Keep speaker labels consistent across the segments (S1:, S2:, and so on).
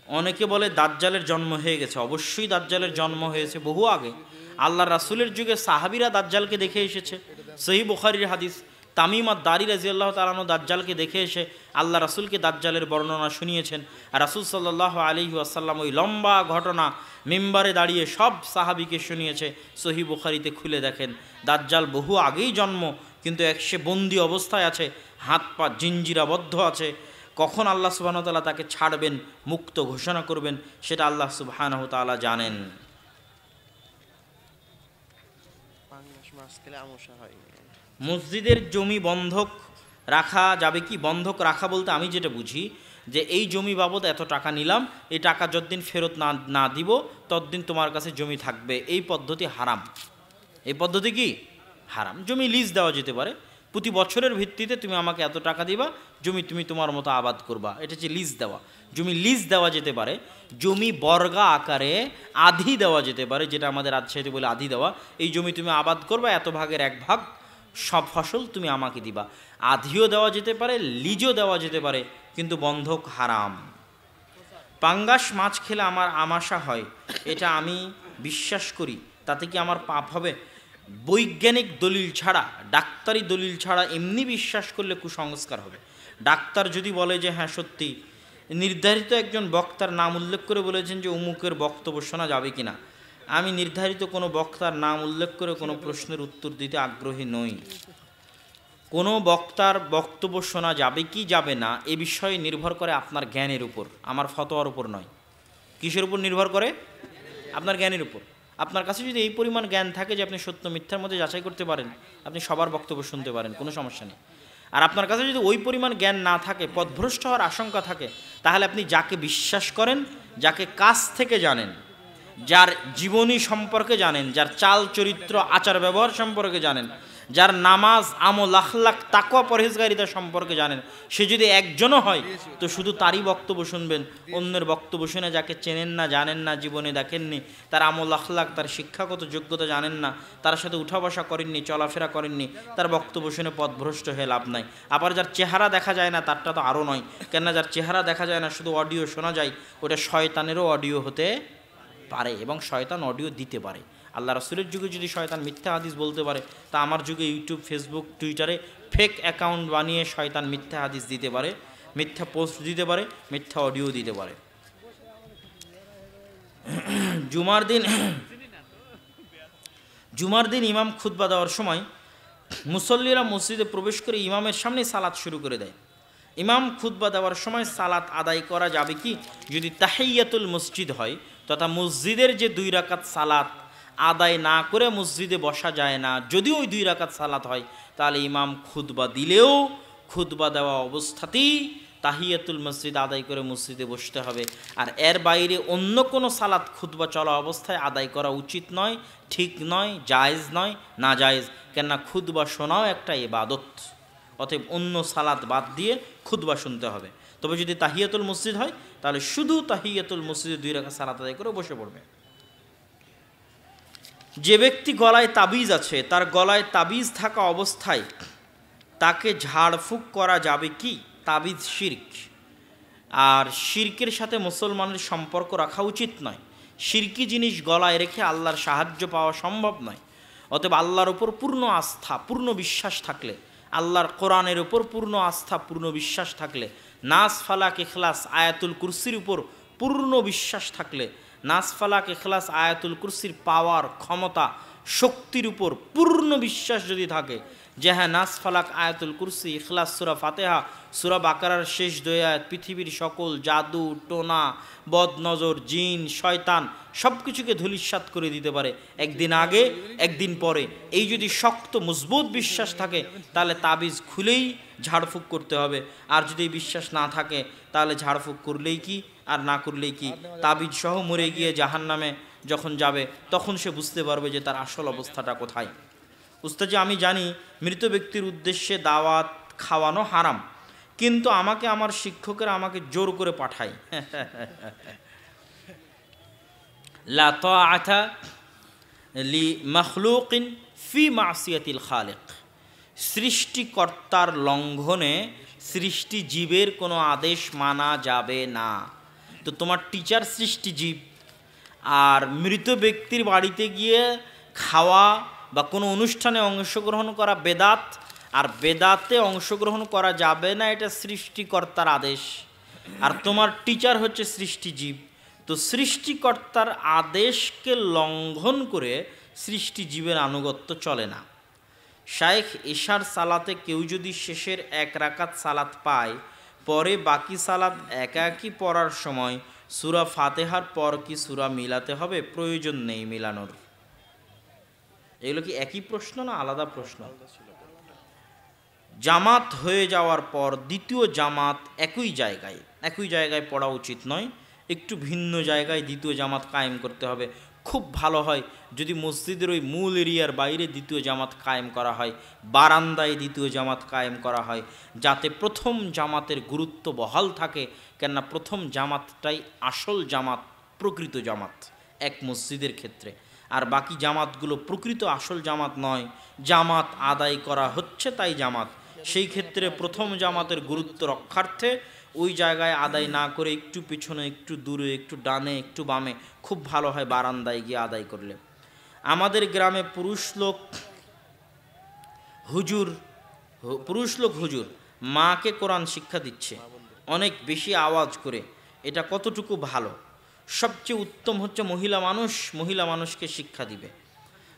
S1: অনেকে বলে দাজ্জালের জন্ম হয়ে গেছে। অবশ্যই দাজ্জালের জন্ম হয়েছে বহু আগে। আল্লাহ রাসূলের যুগে সাহাবীরা দাজ্জালকে দেখে এসেছে। সহিহ বুখারীর হাদিস, তামিম আদ-দারি রাদিয়াল্লাহু তাআলা আনহু দাজ্জালকে দেখে এসে আল্লাহ রাসূলকে দাজ্জালের বর্ণনা শুনিয়েছেন। আর রাসূল সাল্লাল্লাহু আলাইহি ওয়াসাল্লাম ওই লম্বা ঘটনা মিম্বারে দাঁড়িয়ে সব সাহাবীকে শুনিয়েছে। সহিহ বুখারীতে খুলে দেখেন, দাজ্জাল বহু আগেই জন্ম, কিন্তু সে বন্দি অবস্থায় আছে, হাত পা জিঞ্জিরাবদ্ধ আছে। কখন আল্লাহ সুবহানাহু ওয়া তাআলা তাকে ছাড়বেন, মুক্ত ঘোষণা করবেন, সেটা আল্লাহ সুবহানাহু ওয়া তাআলা জানেন। মসজিদের জমি বন্ধক রাখা যাবে কি? বন্ধক রাখা বলতে আমি যেটা বুঝি যে এই জমি বাবদ এত টাকা নিলাম, এই টাকা যতদিন ফেরত না দিব ততদিন তোমার কাছে জমি থাকবে, এই পদ্ধতি হারাম। এই পদ্ধতি কি? হারাম। জমি লিজ দেওয়া যেতে পারে, প্রতি বছরের ভিত্তিতে তুমি আমাকে এত টাকা দিবা, জমি তুমি তোমার মতো আবাদ করবা, এটা হচ্ছে লিজ দেওয়া। জমি লিজ দেওয়া যেতে পারে। জমি বর্গা আকারে আধি দেওয়া যেতে পারে, যেটা আমাদের রাজশাহীতে বলে আধি দেওয়া। এই জমি তুমি আবাদ করবা, এত ভাগের এক ভাগ সব ফসল তুমি আমাকে দিবা। আধিও দেওয়া যেতে পারে, লিজও দেওয়া যেতে পারে, কিন্তু বন্ধক হারাম। পাঙ্গাস মাছ খেলে আমার আমাশা হয়, এটা আমি বিশ্বাস করি, তাতে কি আমার পাপ হবে? বৈজ্ঞানিক দলিল ছাড়া, ডাক্তারি দলিল ছাড়া এমনি বিশ্বাস করলে কুসংস্কার হবে। ডাক্তার যদি বলে যে হ্যাঁ সত্যি, নির্ধারিত একজন বক্তার নাম উল্লেখ করে বলেছেন যে অমুকের বক্তব্য শোনা যাবে কিনা, আমি নির্ধারিত কোনো বক্তার নাম উল্লেখ করে কোনো প্রশ্নের উত্তর দিতে আগ্রহী নই। কোনো বক্তার বক্তব্য শোনা যাবে কি যাবে না এ বিষয়ে নির্ভর করে আপনার জ্ঞানের উপর, আমার ফতোয়ার উপর নয়। কিসের উপর নির্ভর করে? আপনার জ্ঞানের উপর। আপনার কাছে যদি এই পরিমাণ জ্ঞান থাকে যে আপনি সত্য মিথ্যার মধ্যে যাচাই করতে পারেন, আপনি সবার বক্তব্য শুনতে পারেন, কোনো সমস্যা নেই। আর আপনার কাছে যদি ওই পরিমাণ জ্ঞান না থাকে, পথভ্রষ্ট হওয়ার আশঙ্কা থাকে, তাহলে আপনি যাকে বিশ্বাস করেন, যাকে কাছ থেকে জানেন, যার জীবনী সম্পর্কে জানেন, যার চাল চরিত্র আচার ব্যবহার সম্পর্কে জানেন, যার নামাজ আমল আখলাক তাকওয়া পরহেজগারিতা সম্পর্কে জানেন, সে যদি একজনও হয় তো শুধু তারই বক্তব্য শুনবেন। অন্যের বক্তব্য শুনে যাকে চেনেন না, জানেন না, জীবনে দেখেননি, তার আমল আখলাক তার শিক্ষাগত যোগ্যতা জানেন না, তার সাথে উঠা বসা করেননি, চলাফেরা করেননি, তার বক্তব্য শুনে পথভ্রষ্ট হয়ে লাভ নাই। আবার যার চেহারা দেখা যায় না তারটা তো আরও নয়, কেননা যার চেহারা দেখা যায় না, শুধু অডিও শোনা যায়, ওটা শয়তানেরও অডিও হতে পারে এবং শয়তান অডিও দিতে পারে। আল্লাহ রাসূলের যুগে যদি শয়তান মিথ্যা হাদিস বলতে পারে, তা আমার যুগে ইউটিউব, ফেসবুক, টুইটারে ফেক অ্যাকাউন্ট বানিয়ে শয়তান মিথ্যা হাদিস দিতে পারে, মিথ্যা পোস্ট দিতে পারে, মিথ্যা অডিও দিতে পারে। জুমার দিন ইমাম খুতবা দেওয়ার সময় মুসল্লিরা মসজিদে প্রবেশ করে ইমামের সামনে সালাত শুরু করে দেয়। ইমাম খুতবা দেওয়ার সময় সালাত আদায় করা যাবে কি? যদি তাহিয়াতুল মসজিদ হয়, তথা মসজিদের যে 2 রাকাত সালাত আদায় না করে মসজিদে বসা যায় না, যদিও ওই 2 রাকাত সালাত হয়, তাহলে ইমাম খুতবা দিলেও খুতবা দেওয়া অবস্থাতেই তাহিয়াতুল মসজিদ আদায় করে মসজিদে বসতে হবে। আর এর বাইরে অন্য কোনো সালাত খুতবা চলা অবস্থায় আদায় করা উচিত নয়, ঠিক নয়, জায়েজ নয়, না জায়েজ। কেননা খুতবা শোনাও একটা ইবাদত, অতএব অন্য সালাত বাদ দিয়ে খুতবা শুনতে হবে। তবে যদি তাহিয়াতুল মসজিদ হয়, তাহলে শুধু তাহিয়াতুল মসজিদে 2 রাকাত সালাত আদায় করে বসে পড়বে। যে ব্যক্তি গলায় তাবিজ আছে, তার গলায় তাবিজ থাকা অবস্থায় তাকে ঝাড়ফুঁক করা যাবে কি? তাবিজ শিরক, আর শিরকের সাথে মুসলমানের সম্পর্ক রাখা উচিত নয়। শিরকি জিনিস গলায় রেখে আল্লাহর সাহায্য পাওয়া সম্ভব নয়। অতএব আল্লাহর উপর পূর্ণ আস্থা, পূর্ণ বিশ্বাস থাকলে, আল্লাহর কোরআনের উপর পূর্ণ আস্থা, পূর্ণ বিশ্বাস থাকলে, নাস ফালাক ইখলাস আয়াতুল কুরসির উপর পূর্ণ বিশ্বাস থাকলে, নাস ফালাক ইখলাস আয়াতুল কুরসির পাওয়ার, ক্ষমতা, শক্তির উপর পূর্ণ বিশ্বাস যদি থাকে, যে হ্যাঁ নাস ফালাক আয়াতুল কুরসি, ইখলাস, সূরা ফাতিহা, সূরা বাকারার শেষ 2 আয়াত পৃথিবীর সকল জাদু টোনা, বদনজর, জিন, শয়তান সব কিছুকে ধূলিসাৎ করে দিতে পারে একদিন আগে একদিন পরে। এই যদি শক্ত মজবুত বিশ্বাস থাকে, তাহলে তাবিজ খুলেই ঝাড়ফুঁক করতে হবে। আর যদি বিশ্বাস না থাকে, তাহলে ঝাড়ফুঁক করলেই কি আর না করলেই কি। তাবিজ সহ মরে গিয়ে জাহান্নামে যখন যাবে, তখন সে বুঝতে পারবে যে তার আসল অবস্থাটা কোথায়। উস্তাজি, আমি জানি মৃত ব্যক্তির উদ্দেশ্যে দাওয়াত খাওয়ানো হারাম, কিন্তু আমাকে আমার শিক্ষকেরা আমাকে জোর করে পাঠায়। লা তাআতা লি মাখলুকিন ফি মাসিয়াতিল খালিক। সৃষ্টিকর্তার লঙ্ঘনে সৃষ্টি জীবের কোনো আদেশ মানা যাবে না। তো তোমার টিচার সৃষ্টিজীব, আর মৃত ব্যক্তির বাড়িতে গিয়ে খাওয়া বা কোনো অনুষ্ঠানে অংশগ্রহণ করা বেদাত, আর বেদাতে অংশগ্রহণ করা যাবে না, এটা সৃষ্টিকর্তার আদেশ। আর তোমার টিচার হচ্ছে সৃষ্টিজীব, তো সৃষ্টিকর্তার আদেশকে লঙ্ঘন করে সৃষ্টিজীবের আনুগত্য চলে না। শায়েখ এশার সালাতে কেউ যদি শেষের 1 রাকাত সালাত পায়, পরে বাকি সালাত একাকি পড়ার সময় সূরা ফাতিহার পর কি সূরা মিলাতে হবে? প্রয়োজন নেই মিলানোর। এগুলো কি একই প্রশ্ন না আলাদা প্রশ্ন? জামাত হয়ে যাওয়ার পর দ্বিতীয় জামাত একই জায়গায় পড়া উচিত নয়, একটু ভিন্ন জায়গায় দ্বিতীয় জামাত কায়েম করতে হবে। খুব ভালো হয় যদি মসজিদের ওই মূল এরিয়ার বাইরে দ্বিতীয় জামাত কায়েম করা হয়, বারান্দায় দ্বিতীয় জামাত কায়েম করা হয়, যাতে প্রথম জামাতের গুরুত্ব বহাল থাকে। কেননা প্রথম জামাতটাই আসল জামাত, প্রকৃত জামাত এক মসজিদের ক্ষেত্রে। আর বাকি জামাতগুলো প্রকৃত আসল জামাত নয়, জামাত আদায় করা হচ্ছে তাই জামাত। সেই ক্ষেত্রে প্রথম জামাতের গুরুত্ব রক্ষার্থে ওই জায়গায় আদায় না করে একটু পিছনে, একটু দূরে, একটু ডানে, একটু বামে, খুব ভালো হয় বারান্দায় গিয়ে আদায় করলে। আমাদের গ্রামে পুরুষ লোক হুজুর মাকে কোরআন শিক্ষা দিচ্ছে অনেক বেশি আওয়াজ করে, এটা কতটুকু ভালো? সবচেয়ে উত্তম হচ্ছে মহিলা মানুষকে শিক্ষা দিবে।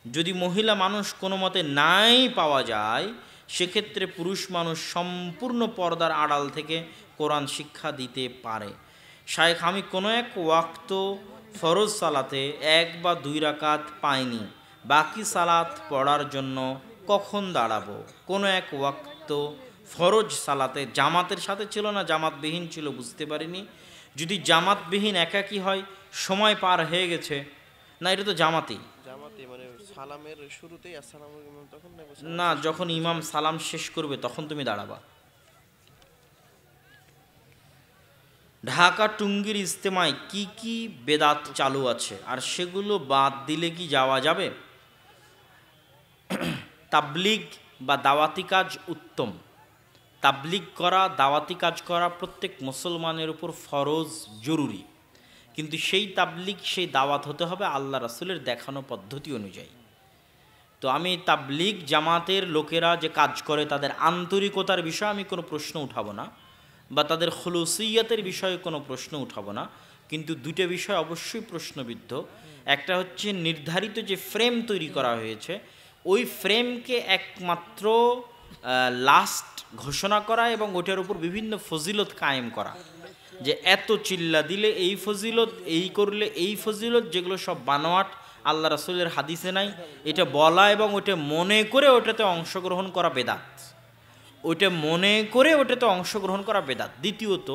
S1: যদি মহিলা মানুষ কোনো মতে নাই পাওয়া যায়, সেক্ষেত্রে পুরুষ মানুষ সম্পূর্ণ পর্দার আড়াল থেকে কোরআন শিক্ষা দিতে পারে। শায়েখ, আমি কোনো এক ওয়াক্ত ফরজ সালাতে 1 বা 2 রাকাত পাইনি, বাকি সালাত পড়ার জন্য কখন দাঁড়াবো? কোনো এক ওয়াক্ত ফরজ সালাতে জামাতের সাথে ছিল না, জামাতবিহীন ছিল, বুঝতে পারিনি। যদি জামাতবিহীন একাকি হয়, সময় পার হয়ে গেছে, না এটা তো জামাতেই
S2: মানে সালামের শুরুতেই আসসালামু আলাইকুম তখন
S1: না, যখন ইমাম সালাম শেষ করবে তখন তুমি দাঁড়াবা। ঢাকা টুঙ্গির ইজতেমায় কি কি বেদাত চালু আছে, আর সেগুলো বাদ দিলে কি যাওয়া যাবে? তাবলিগ বা দাওয়াতি কাজ উত্তম। তাবলিগ করা, দাওয়াতি কাজ করা প্রত্যেক মুসলমানের উপর ফরজ, জরুরি। কিন্তু সেই তাবলিগ, সেই দাওয়াত হতে হবে আল্লাহ রাসূলের দেখানো পদ্ধতি অনুযায়ী। তো আমি তাবলিগ জামাতের লোকেরা যে কাজ করে তাদের আন্তরিকতার বিষয়ে আমি কোনো প্রশ্ন উঠাবো না, বা তাদের খুলুসিয়াতের বিষয়ে কোনো প্রশ্ন উঠাবো না। কিন্তু 2টা বিষয় অবশ্যই প্রশ্নবিদ্ধ। একটা হচ্ছে নির্ধারিত যে ফ্রেম তৈরি করা হয়েছে, ওই ফ্রেমকে একমাত্র লাস্ট ঘোষণা করা এবং ওটার উপর বিভিন্ন ফজিলত কায়েম করা, যে এত চিল্লা দিলে এই ফজিলত, এই করলে এই ফজিলত, যেগুলো সব বানোয়াট, আল্লাহ রাসূলের হাদিসে নাই, এটা বলা এবং ওটা মনে করে ওটাতে অংশগ্রহণ করা বেদাত। অংশগ্রহণ করা বেদাত। দ্বিতীয়ত,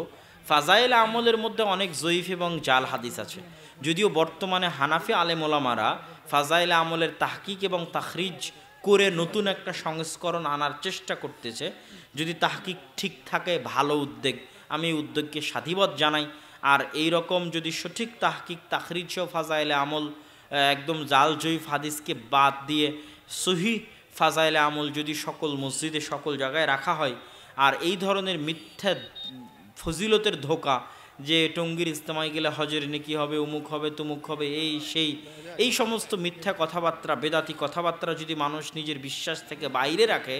S1: ফাজাইল আমলের মধ্যে অনেক জয়ীফ এবং জাল হাদিস আছে। যদিও বর্তমানে হানাফি আলেম ওলামারা ফাজাইল আমলের তাহকিক এবং তাখরিজ করে নতুন একটা সংস্করণ আনার চেষ্টা করতেছে। যদি তাহকিক ঠিক থাকে, ভালো উদ্যোগ, আমি এই উদ্যোগকে সাধুবাদ জানাই। আর এই রকম যদি সঠিক তাহকিক, তাখরিজ ও ফাজাইলে আমল, একদম জাল জয়ীফ হাদিসকে বাদ দিয়ে সহি ফাজাইলে আমল যদি সকল মসজিদে, সকল জায়গায় রাখা হয়, আর এই ধরনের মিথ্যা ফজিলতের ধোকা, যে টঙ্গীর ইজতেমায় গেলে হজের নেকি হবে, অমুক হবে, তমুক হবে, এই সমস্ত মিথ্যা কথাবার্তা, বেদাতি কথাবার্তা যদি মানুষ নিজের বিশ্বাস থেকে বাইরে রাখে,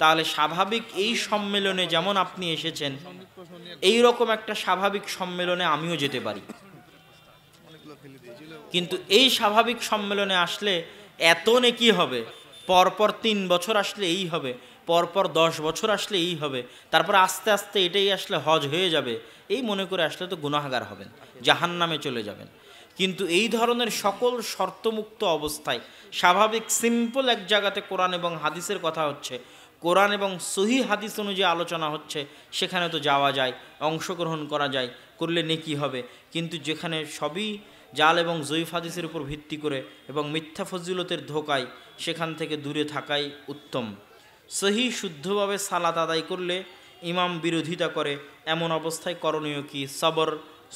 S1: তাহলে স্বাভাবিক এই সম্মেলনে যেমন আপনি এসেছেন, এই রকম একটা স্বাভাবিক সম্মেলনে আমিও যেতে পারি। কিন্তু এই স্বাভাবিক সম্মেলনে আসলে এত নেকি হবে, পরপর 3 বছর আসলে এই হবে, পরপর 10 বছর আসলে এই হবে, তারপর আস্তে আস্তে এটাই আসলে হজ হয়ে যাবে, এই মনে করে আসলে তো গুনাহগার হবেন, জাহান্নামে চলে যাবেন। কিন্তু এই ধরনের সকল শর্তমুক্ত অবস্থায় স্বাভাবিক সিম্পল এক জায়গাতে কোরআন এবং হাদিসের কথা হচ্ছে, কোরআন এবং সহি হাদিস অনুযায়ী আলোচনা হচ্ছে, সেখানে তো যাওয়া যায়, অংশগ্রহণ করা যায়, করলে নেকি হবে। কিন্তু যেখানে সবই জাল এবং জয়ীফ হাদিসের উপর ভিত্তি করে এবং মিথ্যা ফজিলতের ধোকায়, সেখান থেকে দূরে থাকাই উত্তম। সহি শুদ্ধভাবে সালাত আদায় করলে ইমাম বিরোধিতা করে, এমন অবস্থায় করণীয় কি? সবর,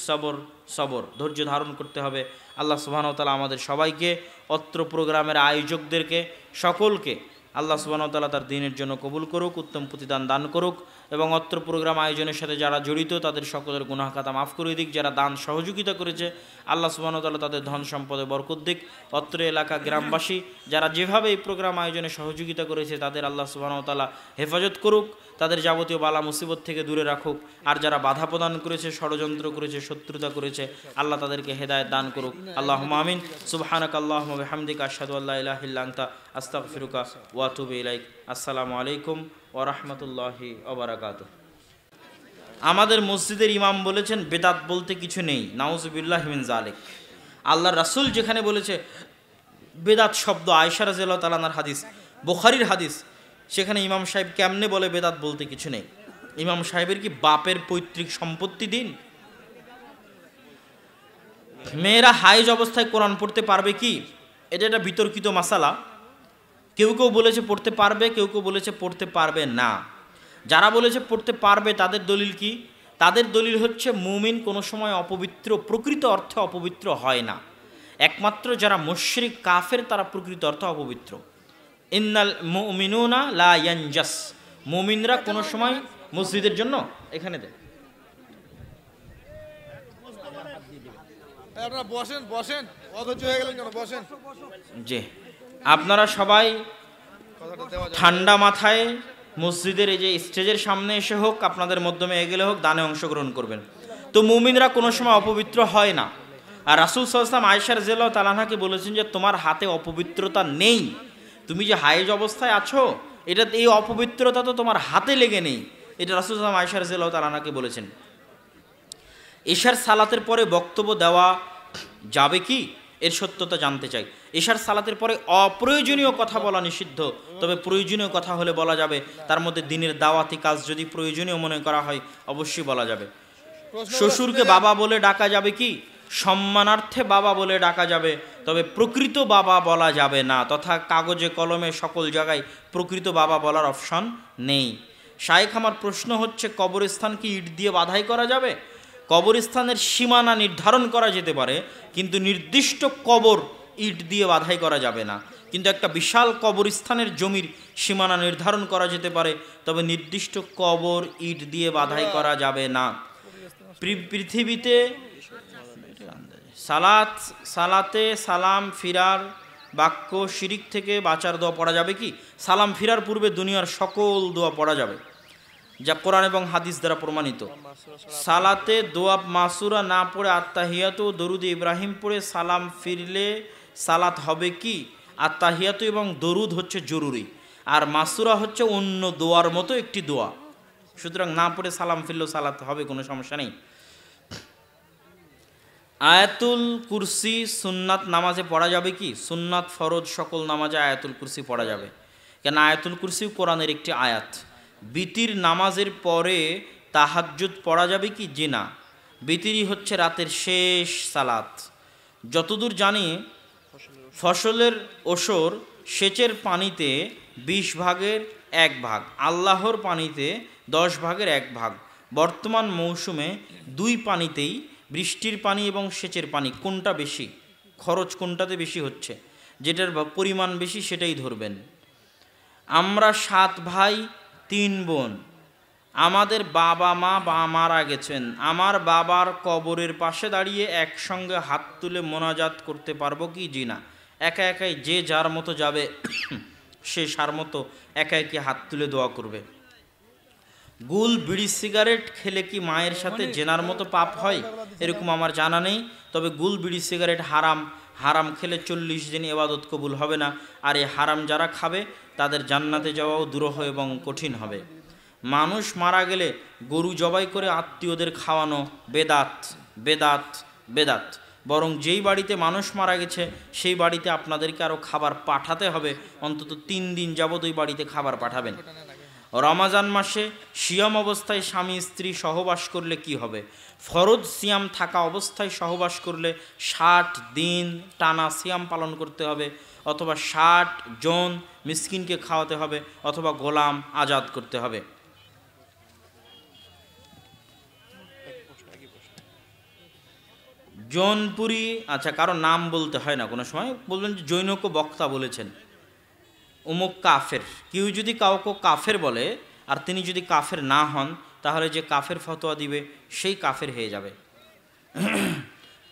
S1: সবর, সবর, ধৈর্য ধারণ করতে হবে। আল্লাহ সুবহানাহু ওয়া তাআলা আমাদের সবাইকে, অত্র প্রোগ্রামের আয়োজকদেরকে সকলকে আল্লাহ সুবহানাহু ওয়া তাআলা তার দ্বীনের জন্য কবুল করুক, উত্তম প্রতিদান দান করুক এবং অত্র প্রোগ্রাম আয়োজনের সাথে যারা জড়িত তাদের সকলের গুনাহ খাতা মাফ করে দিক। যারা দান সহযোগিতা করেছে আল্লাহ সুবহানাহু ওয়া তাআলা তাদের ধন সম্পদে বরকত দিক। অত্র এলাকা গ্রামবাসী যারা যেভাবে এই প্রোগ্রাম আয়োজনে সহযোগিতা করেছে তাদের আল্লাহ সুবহানাহু ওয়া তাআলা হেফাজত করুক, তাদের যাবতীয় বালা মুসিবত থেকে দূরে রাখুক। আর যারা বাধা প্রদান করেছে, ষড়যন্ত্র করেছে, শত্রুতা করেছে, আল্লাহ তাদেরকে হেদায়েত দান করুক। আল্লাহুম্মা আমিন। সুবহানাকা আল্লাহুম্মা ওয়া বিহামদিকা আশহাদু আল্লা ইলাহা ইল্লা আনতা আস্তাগফিরুকা ওয়া আতুবু ইলাইক। আসসালামু আলাইকুম ওয়া রাহমাতুল্লাহি ওয়া বারাকাতুহু। আমাদের মসজিদের ইমাম বলেছেন বেদাত বলতে কিছু নেই, নাউজুবিল্লাহি মিন যালিক। আল্লাহর রাসূল যেখানে বলেছে বেদাত শব্দ, আয়েশা রাদিয়াল্লাহু তাআলা আনহার হাদিস, বুখারীর হাদিস, সেখানে ইমাম সাহেব কেমনে বলে বেদাত বলতে কিছু নেই? ইমাম সাহেবের কি বাপের পৈতৃক সম্পত্তি দিন? মেয়েরা হাইজ অবস্থায় কোরআন পড়তে পারবে কি? এটা একটা বিতর্কিত মাসালা। কেউ কেউ বলেছে পড়তে পারবে, কেউ কেউ বলেছে পড়তে পারবে না। যারা বলেছে পড়তে পারবে তাদের দলিল কি? তাদের দলিল হচ্ছে মুমিন কোনো সময় অপবিত্র, প্রকৃত অর্থে অপবিত্র হয় না। একমাত্র যারা মুশরিক কাফের তারা প্রকৃত অর্থে অপবিত্র। ইন্নাল মুমিনুনা লা ইয়ানজাস, মুমিনরা কোনো সময় মসজিদের জন্য এখানে দেয়।
S3: আপনারা বসেন বসেন, অধৈর্য হয়ে গেলেন কেন? বসেন।
S1: জি, আপনারা সবাই
S3: কথাটা দেওয়া যাবে।
S1: ঠান্ডা মাথায় মসজিদের এই যে স্টেজের সামনে এসে হোক, আপনাদের মাধ্যমে এগেলে হোক, দানে অংশগ্রহণ করবেন। তো মুমিনরা কোনো সময় অপবিত্র হয় না। আর রাসূল সাল্লাল্লাহু আলাইহি ওয়াসাল্লাম আয়েশা রাদিয়াল্লাহু তাআলা আনহাকে বলেছেন যে তোমার হাতে অপবিত্রতা নেই, তুমি যে হায়েজ অবস্থায় আছো, এটা এই অপবিত্রতা তো তোমার হাতে লেগে নেই। এটা রাসূল সাল্লাল্লাহু আলাইহি ওয়াসাল্লাম আয়েশা রাদিয়াল্লাহু তাআলা আনহাকে বলেছেন। এশার সালাতের পরে বক্তব্য দেওয়া যাবে কি, এর সত্যতা জানতে চাই। এশার সালাতের পরে অপ্রয়োজনীয় কথা বলা নিষিদ্ধ, তবে প্রয়োজনীয় কথা হলে বলা যাবে। তার মধ্যে দিনের দাওয়াতি কাজ যদি প্রয়োজনীয় মনে করা হয় অবশ্যই বলা যাবে। শ্বশুরকে বাবা বলে ডাকা যাবে কি? সম্মানার্থে বাবা বলে ডাকা যাবে, তবে প্রকৃত বাবা বলা যাবে না, তথা কাগজে কলমে সকল জায়গায় প্রকৃত বাবা বলার অপশন নেই। শায়েখ, আমার প্রশ্ন হচ্ছে কবরস্থান কি ইট দিয়ে বাধাই করা যাবে? কবরস্থানের সীমানা নির্ধারণ করা যেতে পারে, কিন্তু নির্দিষ্ট কবর ইট দিয়ে বাধাই করা যাবে না। কিন্তু একটা বিশাল কবরস্থানের জমির সীমানা নির্ধারণ করা যেতে পারে, তবে নির্দিষ্ট কবর ইট দিয়ে বাধাই করা যাবে না। পৃথিবীতে সালাতে সালাম ফিরার বাক্য শিরিক থেকে বাঁচার দোয়া পড়া যাবে কি? সালাম ফিরার পূর্বে দুনিয়ার সকল দোয়া পড়া যাবে, যা কোরআন এবং হাদিস দ্বারা প্রমাণিত। সালাতে দোয়া মাসুরা না পড়ে আত্তাহিয়াতু দরুদ ইব্রাহিম পড়ে সালাম ফিরলে সালাত হবে কি? আত্তাহিয়াতু এবং দরুদ হচ্ছে জরুরি, আর মাসুরা হচ্ছে অন্য দোয়ার মতো একটি দোয়া। সুতরাং না পড়ে সালাম ফিরলেও সালাত হবে, কোনো সমস্যা নেই। আয়াতুল কুরসি সুন্নাত নামাজে পড়া যাবে কি? সুন্নাত ফরজ সকল নামাজে আয়াতুল কুরসি পড়া যাবে, কেন আয়াতুল কুরসি কোরআনের একটি আয়াত। বিতির নামাজের পরে তাহাজ্জুদ পড়া যাবে কি? জি না, বিতিরই হচ্ছে রাতের শেষ সালাত। যতদূর জানি ফসলের ওসর সেচের পানিতে 20 ভাগের 1 ভাগ, আল্লাহর পানিতে 10 ভাগের 1 ভাগ। বর্তমান মৌসুমে দুই পানিতেই, বৃষ্টির পানি এবং সেচের পানি, কোনটা বেশি? খরচ কোনটাতে বেশি হচ্ছে? যেটার পরিমাণ বেশি সেটাই ধরবেন। আমরা 7 ভাই 3 বোন। আমাদের বাবা মা মারা গেছেন। আমার বাবার কবরের পাশে দাঁড়িয়ে একসঙ্গে হাত তুলে মোনাজাত করতে পারবো কি? জি না, একা একাই যে যার মতো যাবে সে সার মতো একা একা হাত তুলে দোয়া করবে। গুল বিড়ি সিগারেট খেলে কি মায়ের সাথে জেনার মতো পাপ হয়? এরকম আমার জানা নেই, তবে গুল বিড়ি সিগারেট হারাম। হারাম খেলে 40 দিন ইবাদত কবুল হবে না, আর এই হারাম যারা খাবে তাদের জান্নাতে যাওয়াও দুরূহ এবং কঠিন হবে। মানুষ মারা গেলে গরু জবাই করে আত্মীয়দের খাওয়ানো বেদাত, বেদাত, বেদাত। বরং যেই বাড়িতে মানুষ মারা গেছে সেই বাড়িতে আপনাদেরকে আরও খাবার পাঠাতে হবে, অন্তত 3 দিন যাবত ওই বাড়িতে খাবার পাঠাবেন। রমাজান মাসে সিয়াম অবস্থায় স্বামী স্ত্রী সহবাস করলে কি হবে? ফরজ সিয়াম থাকা অবস্থায় সহবাস করলে 60 দিন টানা সিয়াম পালন করতে হবে, অথবা 60 জন মিসকিনকে খাওয়াতে হবে, অথবা গোলাম আজাদ করতে হবে। জৌনপুরি, আচ্ছা, কারো নাম বলতে হয় না, কোনো সময় বলবেন যে জৈনক বক্তা বলেছেন। অমুক কাফের, কেউ যদি কাউকে কাফের বলে আর তিনি যদি কাফের না হন, তাহলে যে কাফের ফতোয়া দিবে সেই কাফের হয়ে যাবে।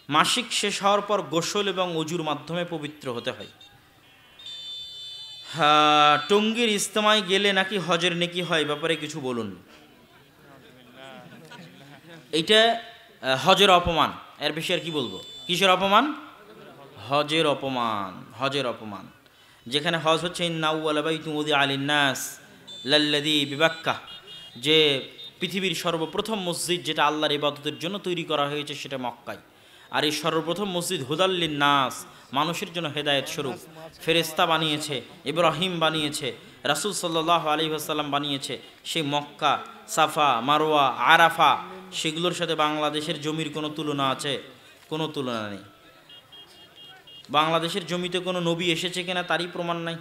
S1: মাসিক শেষ হওয়ার পর গোসল এবং অজুর মাধ্যমে পবিত্র হতে হয়। টঙ্গীর ইজতেমায় গেলে নাকি হজের নেকি হয়, ব্যাপারে কিছু বলুন। এইটা হজের অপমান, এর বেশি আর কি বলবো। কিসের অপমান? হজের অপমান, হজের অপমান। যেখানে হজ হচ্ছে আলিন্নাস লাল্লাযী বিবাক্কা, যে পৃথিবীর সর্বপ্রথম মসজিদ যেটা আল্লাহর ইবাদতের জন্য তৈরি করা হয়েছে সেটা মক্কায়। আর এই সর্বপ্রথম মসজিদ হুদাল্লিন নাস, মানুষের জন্য হেদায়েত স্বরূপ। ফেরেশতা বানিয়েছে, ইব্রাহিম বানিয়েছে, রাসূল সাল্লাল্লাহু আলাইহি ওয়াসাল্লাম বানিয়েছে। সেই মক্কা, সাফা, মারওয়া, আরাফা, সেগুলোর সাথে বাংলাদেশের জমির কোনো তুলনা আছে? কোনো তুলনা নেই। বাংলাদেশের জমিতে কোনো নবী এসেছে কিনা তারই প্রমাণ নাই।